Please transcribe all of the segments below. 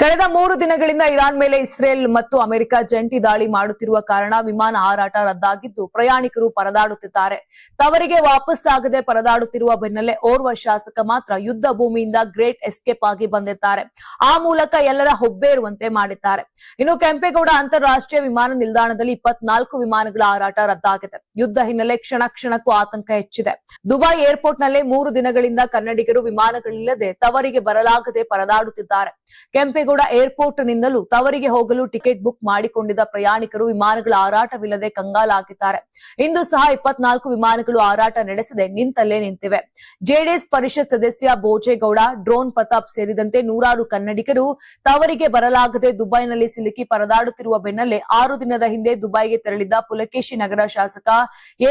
ಕಳೆದ 3 ದಿನಗಳಿಂದ ಇರಾನ್ ಮೇಲೆ ಇಸ್ರೇಲ್ ಮತ್ತು ಅಮೆರಿಕ ಜಂಟಿ ದಾಳಿ ಮಾಡುತ್ತಿರುವ ಕಾರಣ ವಿಮಾನ ಹಾರಾಟ ರದ್ದಾಗಿದ್ದು ಪ್ರಯಾಣಿಕರು ಪರದಾಡುತ್ತಿದ್ದಾರೆ. ತವರಿಗೆ ವಾಪಸ್ ಆಗದೆ ಪರದಾಡುತ್ತಿರುವ ಬೆನ್ನಲ್ಲೇ ಓರ್ವ ಶಾಸಕ ಮಾತ್ರ ಯುದ್ಧ ಭೂಮಿಯಿಂದ ಗ್ರೇಟ್ ಎಸ್ಕೇಪ್ ಆಗಿ ಬಂದಿದ್ದಾರೆ. ಆ ಮೂಲಕ ಎಲ್ಲರ ಹೊಬ್ಬೇರುವಂತೆ ಮಾಡಿದ್ದಾರೆ. ಇನ್ನು ಕೆಂಪೇಗೌಡ ಅಂತಾರಾಷ್ಟ್ರೀಯ ವಿಮಾನ ನಿಲ್ದಾಣದಲ್ಲಿ 24 ವಿಮಾನಗಳ ಹಾರಾಟ ರದ್ದಾಗಿದೆ. ಯುದ್ಧ ಹಿನ್ನೆಲೆ ಕ್ಷಣ ಕ್ಷಣಕ್ಕೂ ಆತಂಕ ಹೆಚ್ಚಿದೆ. ದುಬೈ ಏರ್ಪೋರ್ಟ್ ನಲ್ಲೇ 3 ದಿನಗಳಿಂದ ಕನ್ನಡಿಗರು ವಿಮಾನಗಳಿಲ್ಲದೆ ತವರಿಗೆ ಬರಲಾಗದೆ ಪರದಾಡುತ್ತಿದ್ದಾರೆ. ಕೆಂಪೇಗೌಡ ಏರ್ಪೋರ್ಟ್ ನಿಂದಲೂ ತವರಿಗೆ ಹೋಗಲು ಟಿಕೆಟ್ ಬುಕ್ ಮಾಡಿಕೊಂಡಿದ್ದ ಪ್ರಯಾಣಿಕರು ವಿಮಾನಗಳ ಹಾರಾಟವಿಲ್ಲದೆ ಕಂಗಾಲಾಗಿದ್ದಾರೆ. ಇಂದು ಸಹ 24 ವಿಮಾನಗಳು ಹಾರಾಟ ನಡೆಸದೆ ನಿಂತಲ್ಲೇ ನಿಂತಿವೆ. ಜೆಡಿಎಸ್ ಪರಿಷತ್ ಸದಸ್ಯ ಭೋಜೇಗೌಡ, ಡ್ರೋನ್ ಪ್ರತಾಪ್ ಸೇರಿದಂತೆ ನೂರಾರು ಕನ್ನಡಿಗರು ತವರಿಗೆ ಬರಲಾಗದೆ ದುಬೈನಲ್ಲಿ ಸಿಲುಕಿ ಪರದಾಡುತ್ತಿರುವ ಬೆನ್ನಲ್ಲೇ 6 ದಿನದ ಹಿಂದೆ ದುಬೈಗೆ ತೆರಳಿದ್ದ ಪುಲಕೇಶಿ ನಗರ ಶಾಸಕ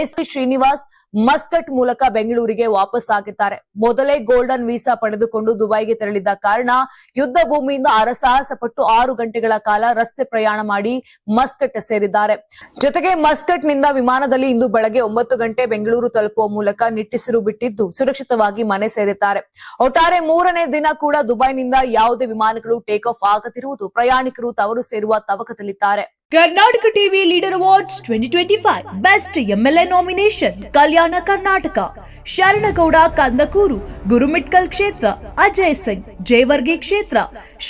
ಎಸಿ ಶ್ರೀನಿವಾಸ್ ಮಸ್ಕಟ್ ಮೂಲಕ ಬೆಂಗಳೂರಿಗೆ ವಾಪಸ್ ಆಗಿದ್ದಾರೆ. ಮೊದಲೇ ಗೋಲ್ಡನ್ ವೀಸಾ ಪಡೆದುಕೊಂಡು ದುಬೈಗೆ ತೆರಳಿದ್ದ ಕಾರಣ ಯುದ್ಧ ಭೂಮಿಯಿಂದ ಹರಸಾಹಸ ಪಟ್ಟು 6 ಗಂಟೆಗಳ ಕಾಲ ರಸ್ತೆ ಪ್ರಯಾಣ ಮಾಡಿ ಮಸ್ಕಟ್ ಸೇರಿದ್ದಾರೆ. ಜೊತೆಗೆ ಮಸ್ಕಟ್ ನಿಂದ ವಿಮಾನದಲ್ಲಿ ಇಂದು ಬೆಳಗ್ಗೆ 9 ಗಂಟೆ ಬೆಂಗಳೂರು ತಲುಪುವ ಮೂಲಕ ನಿಟ್ಟಿಸಿರು ಬಿಟ್ಟಿದ್ದು ಸುರಕ್ಷಿತವಾಗಿ ಮನೆ ಸೇರಿದ್ದಾರೆ. ಒಟ್ಟಾರೆ 3ನೇ ದಿನ ಕೂಡ ದುಬೈನಿಂದ ಯಾವುದೇ ವಿಮಾನಗಳು ಟೇಕ್ ಆಫ್ ಆಗದಿರುವುದು ಪ್ರಯಾಣಿಕರು ತವರು ಸೇರುವ ತವಕದಲ್ಲಿದ್ದಾರೆ. Karnataka TV leader awards 2025 best MLA nomination Kalyana Karnataka, Sharanagouda Kandakur Gurmitkal ಕ್ಷೇತ್ರ, ಅಜಯ್ ಸಿಂಗ್ ಜೇವರ್ಗಿ ಕ್ಷೇತ್ರ,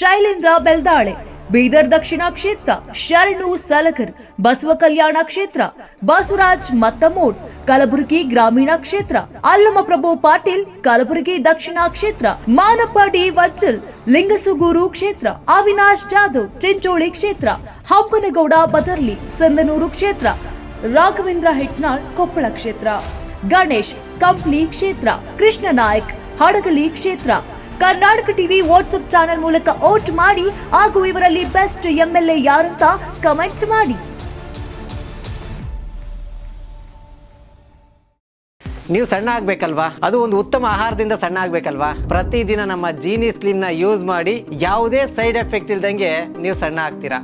ಶೈಲೇಂದ್ರ ಬೆಲ್ದಾಳೆ ಬೀದರ್ ದಕ್ಷಿಣ ಕ್ಷೇತ್ರ, ಶರಣು ಸಲಗರ್ ಬಸವ ಕಲ್ಯಾಣ ಕ್ಷೇತ್ರ, ಬಸವರಾಜ್ ಮತ್ತಮೋಡ್ ಕಲಬುರಗಿ ಗ್ರಾಮೀಣ ಕ್ಷೇತ್ರ, ಅಲ್ಲಮಪ್ರಭು ಪಾಟೀಲ್ ಕಲಬುರಗಿ ದಕ್ಷಿಣ ಕ್ಷೇತ್ರ, ಮಾನಪ್ಪ ಡಿ ವಜ್ಜಲ್ ಲಿಂಗಸುಗೂರು ಕ್ಷೇತ್ರ, ಅವಿನಾಶ್ ಜಾಧವ್ ಚಿಂಚೋಳಿ ಕ್ಷೇತ್ರ, ಹಂಪನಗೌಡ ಬದರ್ಲಿ ಸಿಂಧನೂರು ಕ್ಷೇತ್ರ, ರಾಘವೇಂದ್ರ ಹಿಟ್ನಾಳ್ ಕೊಪ್ಪಳ ಕ್ಷೇತ್ರ, ಗಣೇಶ್ ಕಂಪ್ಲಿ ಕ್ಷೇತ್ರ, ಕೃಷ್ಣ ನಾಯಕ್ ಹಡಗಲಿ ಕ್ಷೇತ್ರ. ಕರ್ನಾಟಕ ಟಿವಿ ವಾಟ್ಸ್ಆಪ್ ಚಾನೆಲ್ ಮೂಲಕ ವೋಟ್ ಮಾಡಿ ಹಾಗೂ ಇವರಲ್ಲಿ ಬೆಸ್ಟ್ ಎಂಎಲ್ಎ ಯಾರಂತ ಕಮೆಂಟ್ ಮಾಡಿ. ನೀವು ಸಣ್ಣ ಆಗ್ಬೇಕಲ್ವಾ? ಅದು ಒಂದು ಉತ್ತಮ ಆಹಾರದಿಂದ ಸಣ್ಣ ಆಗ್ಬೇಕಲ್ವಾ? ಪ್ರತಿದಿನ ನಮ್ಮ ಜೀನಿ ಸ್ಲಿಮ್ ನ ಯೂಸ್ ಮಾಡಿ ಯಾವುದೇ ಸೈಡ್ ಎಫೆಕ್ಟ್ ಇಲ್ದಂಗೆ ನೀವು ಸಣ್ಣ ಆಗ್ತೀರಾ.